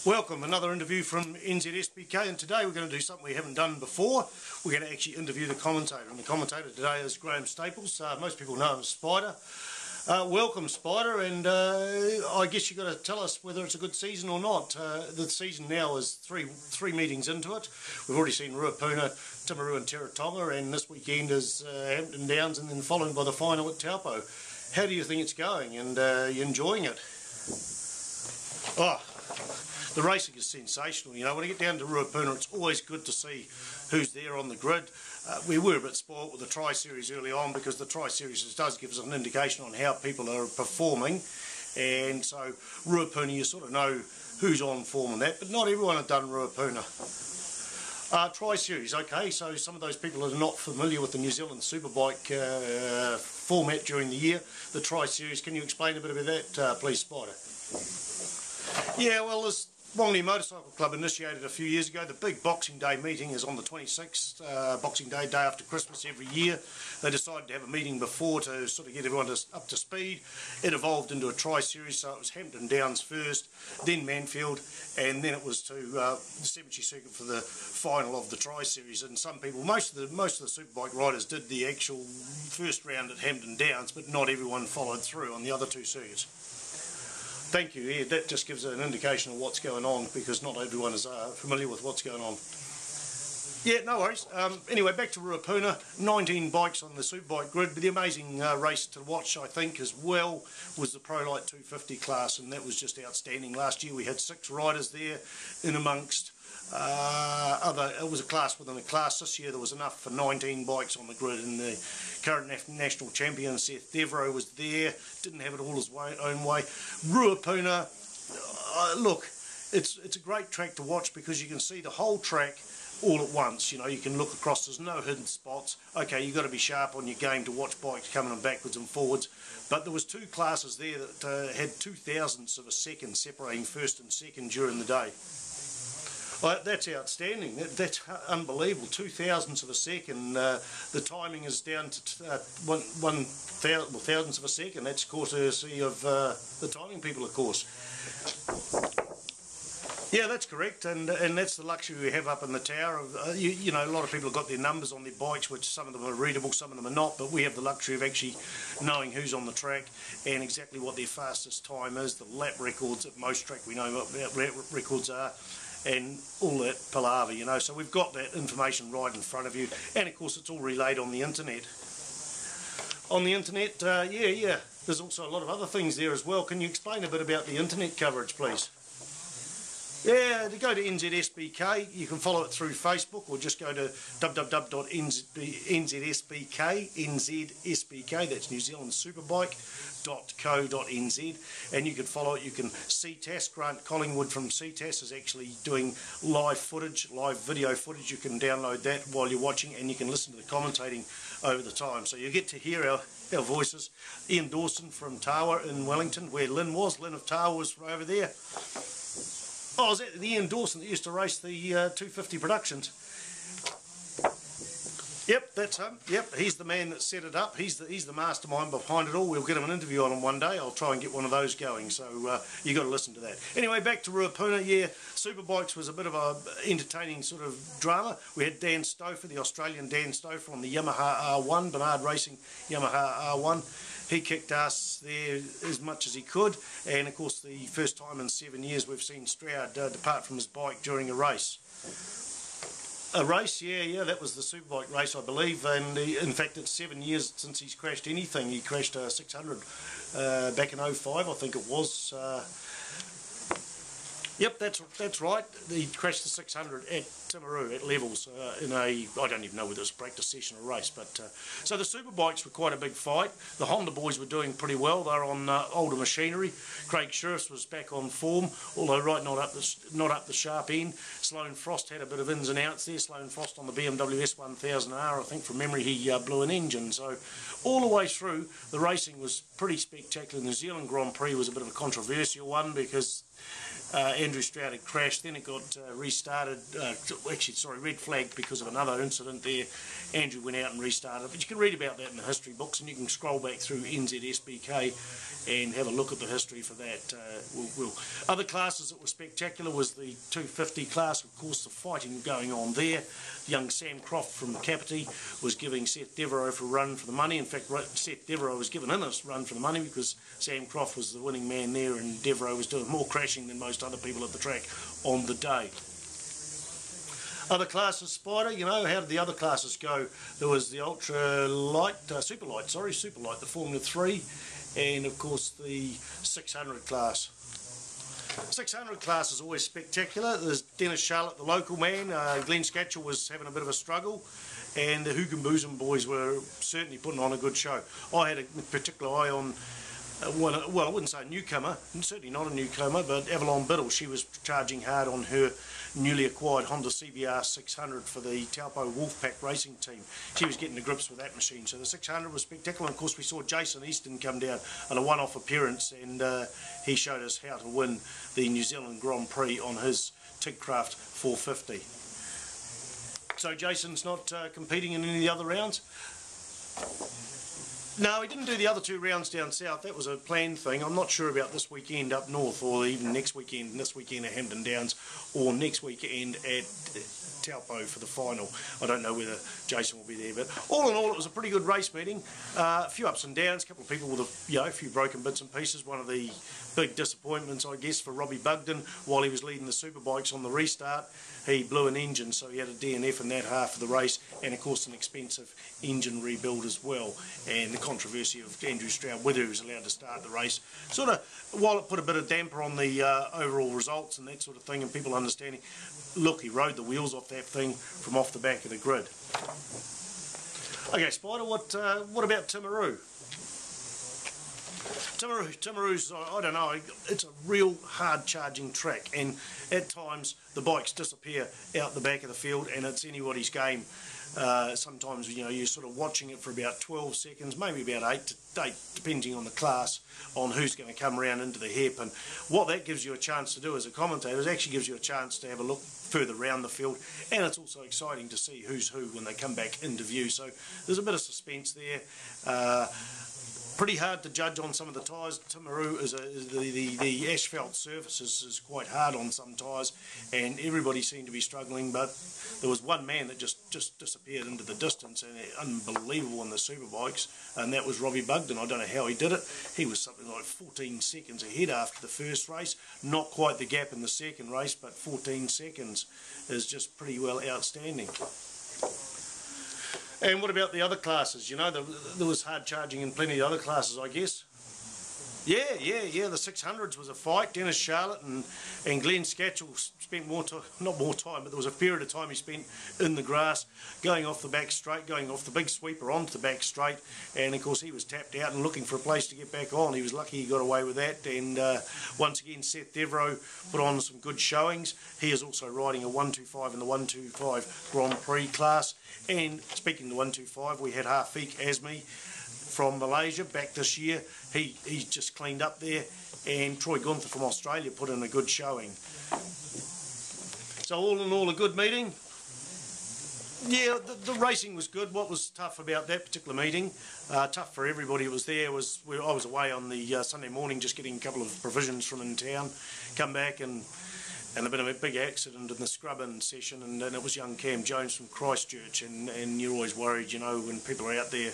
Welcome, another interview from NZSBK, and today we're going to do something we haven't done before. We're going to actually interview the commentator, and the commentator today is Graeme Staples. Most people know him as Spider. Welcome, Spider, and I guess you've got to tell us whether it's a good season or not. The season now is three meetings into it. We've already seen Ruapuna, Timaru and Teretonga, and this weekend is Hampton Downs, and then followed by the final at Taupo. How do you think it's going, and are you enjoying it? Oh, the racing is sensational. You know, when I get down to Ruapuna, it's always good to see who's there on the grid. We were a bit spoilt with the Tri-Series early on, because the Tri-Series does give us an indication on how people are performing, and so Ruapuna, you sort of know who's on form and that, but not everyone have done Ruapuna. Tri-Series, okay, so some of those people that are not familiar with the New Zealand Superbike format during the year, the Tri-Series, can you explain a bit about that, please, Spider? Yeah, well, this Wongi Motorcycle Club initiated a few years ago. The big Boxing Day meeting is on the 26th, Boxing Day, day after Christmas every year. They decided to have a meeting before to sort of get everyone up to speed. It evolved into a Tri-Series, so it was Hampton Downs first, then Mansfield, and then it was to the Cemetery Circuit for the final of the Tri-Series. And some people, most of the Superbike riders did the actual first round at Hampton Downs, but not everyone followed through on the other two circuits. Thank you. Yeah, that just gives an indication of what's going on, because not everyone is familiar with what's going on. Yeah, no worries. Anyway, back to Ruapuna. 19 bikes on the Superbike grid, but the amazing race to watch, I think, as well, was the Pro Light 250 class, and that was just outstanding. Last year we had 6 riders there, in amongst it was a class within a class. This year there was enough for 19 bikes on the grid, and the current national champion Seth Devereaux was there. Didn't have it all his own way. Ruapuna, look, it's a great track to watch, because you can see the whole track all at once. You know, you can look across, there's no hidden spots. Okay, you've got to be sharp on your game to watch bikes coming in backwards and forwards, but there was 2 classes there that had 0.02 of a second separating first and second during the day. That's outstanding. That's unbelievable. 0.02 of a second. The timing is down to thousandths of a second. That's courtesy of the timing people, of course. Yeah, that's correct, and that's the luxury we have up in the tower. You know, a lot of people have got their numbers on their bikes, which some of them are readable, some of them are not, but we have the luxury of actually knowing who's on the track and exactly what their fastest time is, the lap records. At most track we know what lap records are, and all that palaver, you know. So we've got that information right in front of you, and of course it's all relayed on the internet. On the internet, yeah, there's also a lot of other things there as well. Can you explain a bit about the internet coverage, please? Yeah, to go to NZSBK, you can follow it through Facebook, or just go to www.nzsbk, that's New Zealand Superbike.co.nz, and you can follow it. You can CTAS, Grant Collingwood from CTAS is actually doing live footage, live video footage. You can download that while you're watching, and you can listen to the commentating over the time. So you get to hear our voices. Ian Dawson from Tawa in Wellington, where Lynn was. Lynn of Tawa was over there. Oh, is that the Ian Dawson that used to race the 250 Productions? Yep, that's him. Yep, he's the man that set it up. He's the mastermind behind it all. We'll get him an interview on him one day. I'll try and get one of those going. So you got to listen to that. Anyway, back to Ruapuna. Yeah, Superbikes was a bit of a entertaining sort of drama. We had Dan Stouffer, the Australian Dan Stouffer, on the Yamaha R1, Bernard Racing Yamaha R1. He kicked ass there as much as he could, and of course the first time in 7 years we've seen Stroud depart from his bike during a race. A race, yeah, that was the Superbike race, I believe, and in fact it's 7 years since he's crashed anything. He crashed a 600 back in 05, I think it was. Yep, that's right. He crashed the 600 at Timaru at levels in I don't even know whether it was a practice session or race, but so the Superbikes were quite a big fight. The Honda boys were doing pretty well. They were on older machinery. Craig Sheriffs was back on form, although not up the sharp end. Sloane Frost had a bit of ins and outs there. Sloane Frost on the BMW S1000R, I think from memory he blew an engine. So all the way through the racing was pretty spectacular. The New Zealand Grand Prix was a bit of a controversial one, because Andrew Stroud had crashed, then it got restarted, red flagged because of another incident there. Andrew went out and restarted, but you can read about that in the history books, and you can scroll back through NZSBK and have a look at the history for that. Other classes that were spectacular was the 250 class, of course, the fighting going on there. Young Sam Croft from Kapiti was giving Seth Devereaux for a run for the money. In fact, Seth Devereaux was given in a run for the money because Sam Croft was the winning man there, and Devereaux was doing more crashing than most other people at the track on the day. Other classes, Spider, you know, how did the other classes go? There was the Superlight, the Formula 3, and of course the 600 class. 600 class is always spectacular. There's Dennis Charlotte, the local man. Glenn Scatchell was having a bit of a struggle, and the Hoogenboozem boys were certainly putting on a good show. I had a particular eye on, well, I wouldn't say a newcomer, certainly not a newcomer, but Avalon Biddle. She was charging hard on her newly acquired Honda CBR 600 for the Taupo Wolfpack racing team. She was getting to grips with that machine. So the 600 was spectacular, and of course we saw Jason Easton come down on a one-off appearance, and he showed us how to win the New Zealand Grand Prix on his Tigcraft 450. So Jason's not competing in any of the other rounds? No, he didn't do the other 2 rounds down south. That was a planned thing. I'm not sure about this weekend up north, or even next weekend, this weekend at Hampton Downs, or next weekend at Taupo for the final. I don't know whether Jason will be there, but all in all, it was a pretty good race meeting. A few ups and downs, a couple of people with a few broken bits and pieces. One of the big disappointments, I guess, for Robbie Bugden while he was leading the Superbikes on the restart. He blew an engine, so he had a DNF in that half of the race, and of course an expensive engine rebuild as well. And the controversy of Andrew Stroud, whether he was allowed to start the race, sort of, while it put a bit of damper on the overall results and that sort of thing, and people understanding, look, he rode the wheels off that thing from off the back of the grid. Okay, Spider, what about Timaru? Timaru's, I don't know, it's a real hard charging track, and at times the bikes disappear out the back of the field, and it's anybody's game. Sometimes, you know, you're sort of watching it for about 12 seconds, maybe about 8 to 8, depending on the class, on who's going to come around into the hairpin. What that gives you a chance to do as a commentator is actually gives you a chance to have a look further around the field, and it's also exciting to see who's who when they come back into view. So there's a bit of suspense there. Pretty hard to judge on some of the tyres. Timaru is the asphalt surface is quite hard on some tyres, and everybody seemed to be struggling, but there was one man that just disappeared into the distance, and unbelievable in the Superbikes, and that was Robbie Bugden. I don't know how he did it. He was something like 14 seconds ahead after the first race. Not quite the gap in the second race, but 14 seconds is just pretty well outstanding. And what about the other classes? You know, there was hard charging in plenty of other classes, I guess. Yeah, the 600s was a fight. Dennis Charlotte and Glenn Scatchell spent not more time, but there was a period of time he spent in the grass, going off the back straight, going off the big sweeper onto the back straight, and of course he was tapped out and looking for a place to get back on. He was lucky he got away with that, and once again Seth Devereaux put on some good showings. He is also riding a 125 in the 125 Grand Prix class, and speaking of the 125, we had Hafiq Azmi from Malaysia back this year. He's just cleaned up there, and Troy Gunther from Australia put in a good showing. So all in all, a good meeting. Yeah, the racing was good. What was tough about that particular meeting, tough for everybody who was there, was I was away on the Sunday morning just getting a couple of provisions from in town, come back and a bit of a big accident in the scrub-in session, and it was young Cam Jones from Christchurch, and you're always worried, you know, when people are out there,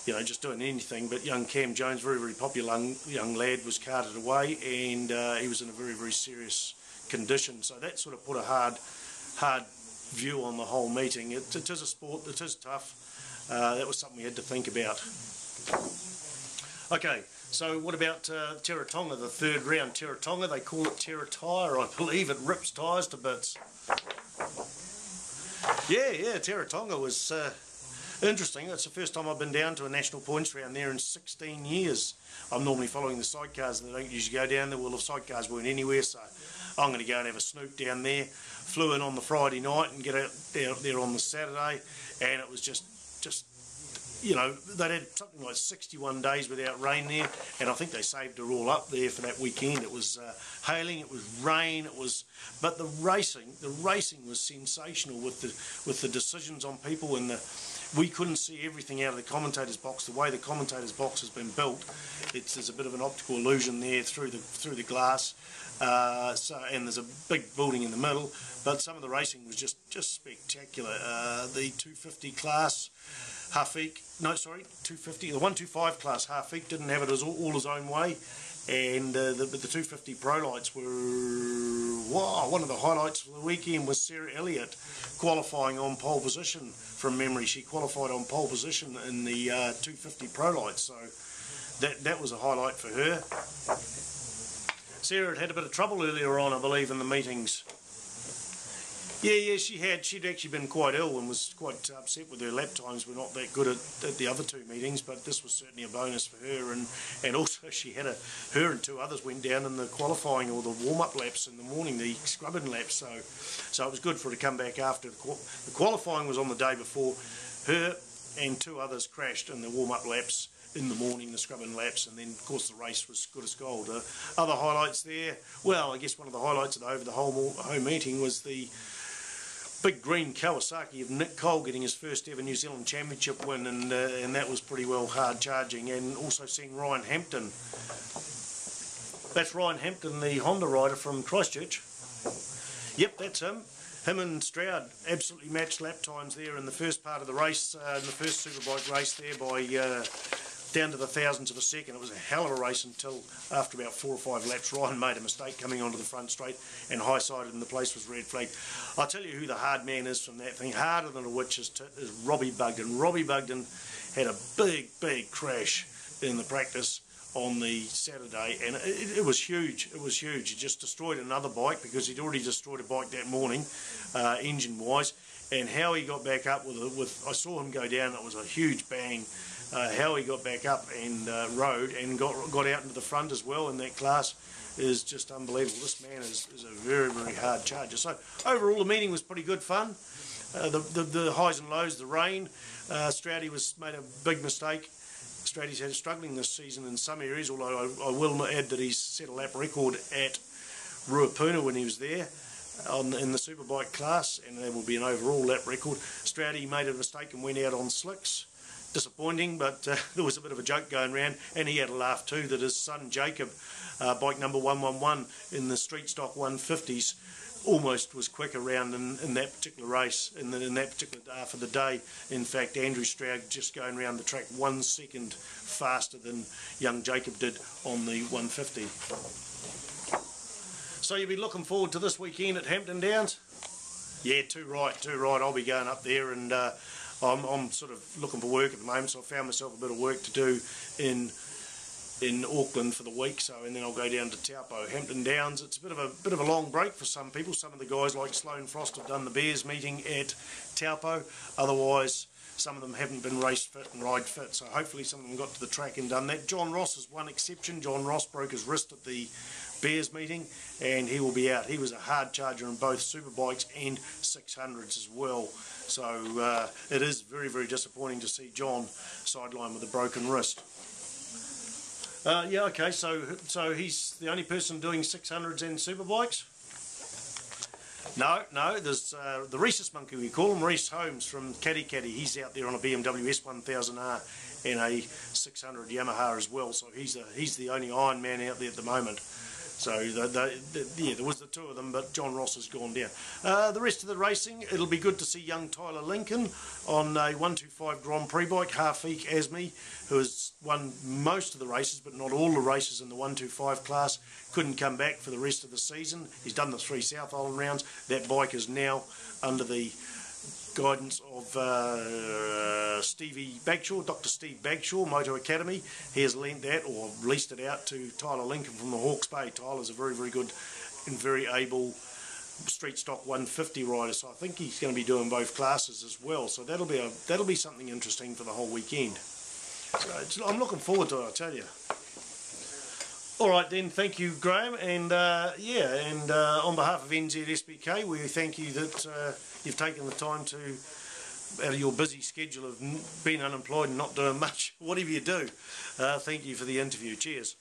you know, just doing anything. But young Cam Jones, very popular young lad, was carted away, and he was in a very serious condition. So that sort of put a hard view on the whole meeting. It is a sport, it is tough. That was something we had to think about. Okay, so what about Teretonga, the third round? Teretonga, they call it Teratire, I believe. It rips tyres to bits. Yeah, Teretonga was interesting. It's the first time I've been down to a national points round there in 16 years. I'm normally following the sidecars, and they don't usually go down there. Well, the sidecars weren't anywhere, so I'm going to go and have a snoop down there. Flew in on the Friday night and get out there on the Saturday, and it was just you know, they'd had something like 61 days without rain there, and I think they saved her all up there for that weekend. It was hailing, it was rain, but the racing was sensational with the decisions on people, and we couldn't see everything out of the commentator's box. The way the commentator's box has been built, there's a bit of an optical illusion there through the glass. And there's a big building in the middle, but some of the racing was just spectacular. The 250 class the 125 class Halfeek didn't have it all his own way, and the 250 Pro Lights were, wow, one of the highlights for the weekend was Sarah Elliott qualifying on pole position. From memory, she qualified on pole position in the 250 Pro Lights, so that was a highlight for her. Sarah had a bit of trouble earlier on, I believe, in the meetings. Yeah, she'd actually been quite ill and was quite upset with her lap times. Were not that good at the other two meetings, but this was certainly a bonus for her. And also she had her and two others went down in the qualifying or the warm-up laps in the morning, the scrubbing laps. So it was good for her to come back after the qualifying was on the day before. Her and two others crashed in the warm-up laps in the morning, the scrubbing laps, and then of course the race was good as gold. Other highlights there, well, I guess one of the highlights over the whole meeting was the big green Kawasaki of Nick Cole getting his first ever New Zealand Championship win, and that was pretty well hard charging. And also seeing Ryan Hampton. That's Ryan Hampton, the Honda rider from Christchurch. Yep, that's him. Him and Stroud absolutely matched lap times there in the first part of the race, in the first Superbike race there by down to the thousandths of a second. It was a hell of a race until after about 4 or 5 laps Ryan made a mistake coming onto the front straight and high-sided, and the place was red flagged. I'll tell you who the hard man is from that thing, harder than a witch, is Robbie Bugden. Robbie Bugden had a big crash in the practice on the Saturday, and it was huge. It was huge. He just destroyed another bike because he'd already destroyed a bike that morning, engine-wise. And how he got back up I saw him go down. It was a huge bang. How he got back up and rode and got out into the front as well in that class is just unbelievable. This man is a very hard charger. So overall the meeting was pretty good fun. The highs and lows, the rain. Stroudy made a big mistake. Stroudy's had struggling this season in some areas, although I will add that he's set a lap record at Ruapuna when he was there in the Superbike class, and there will be an overall lap record. Stroudy made a mistake and went out on slicks. Disappointing, but there was a bit of a joke going around, and he had a laugh too that his son Jacob, bike number 111 in the street stock 150s, almost was quicker round in that particular race, in that particular half of the day. In fact, Andrew Stroud just going around the track 1 second faster than young Jacob did on the 150. So you'll be looking forward to this weekend at Hampton Downs? Yeah, too right. I'll be going up there, and I'm sort of looking for work at the moment, so I found myself a bit of work to do in Auckland for the week. And then I'll go down to Taupo. Hampton Downs, it's a bit of a long break for some people. Some of the guys like Sloane Frost have done the Bears meeting at Taupo. Otherwise, some of them haven't been race fit and ride fit. So hopefully some of them got to the track and done that. John Ross is one exception. John Ross broke his wrist at the Bears meeting, and he will be out. He was a hard charger in both Superbikes and 600s as well. So it is very disappointing to see John sidelined with a broken wrist. Yeah, okay, so he's the only person doing 600s and Superbikes? No, there's the Rhesus monkey, we call him, Rhys Holmes from Caddy. He's out there on a BMW S1000R and a 600 Yamaha as well, so he's the only Iron Man out there at the moment. So yeah, there was the two of them, but John Ross has gone down. The rest of the racing, it'll be good to see young Tyler Lincoln on a 125 Grand Prix bike, Halfeek Asme, who has won most of the races, but not all the races in the 125 class. Couldn't come back for the rest of the season. He's done the 3 South Island rounds. That bike is now under the guidance of Stevie Bagshaw, Dr. Steve Bagshaw, Moto Academy. He has lent that or leased it out to Tyler Lincoln from the Hawke's Bay. Tyler's a very good and very able street stock 150 rider, so I think he's going to be doing both classes as well. So that'll be something interesting for the whole weekend. So I'm looking forward to it, I tell you. Alright then, thank you Graham, and on behalf of NZSBK we thank you that you've taken the time to out of your busy schedule of being unemployed and not doing much, whatever you do. Thank you for the interview. Cheers.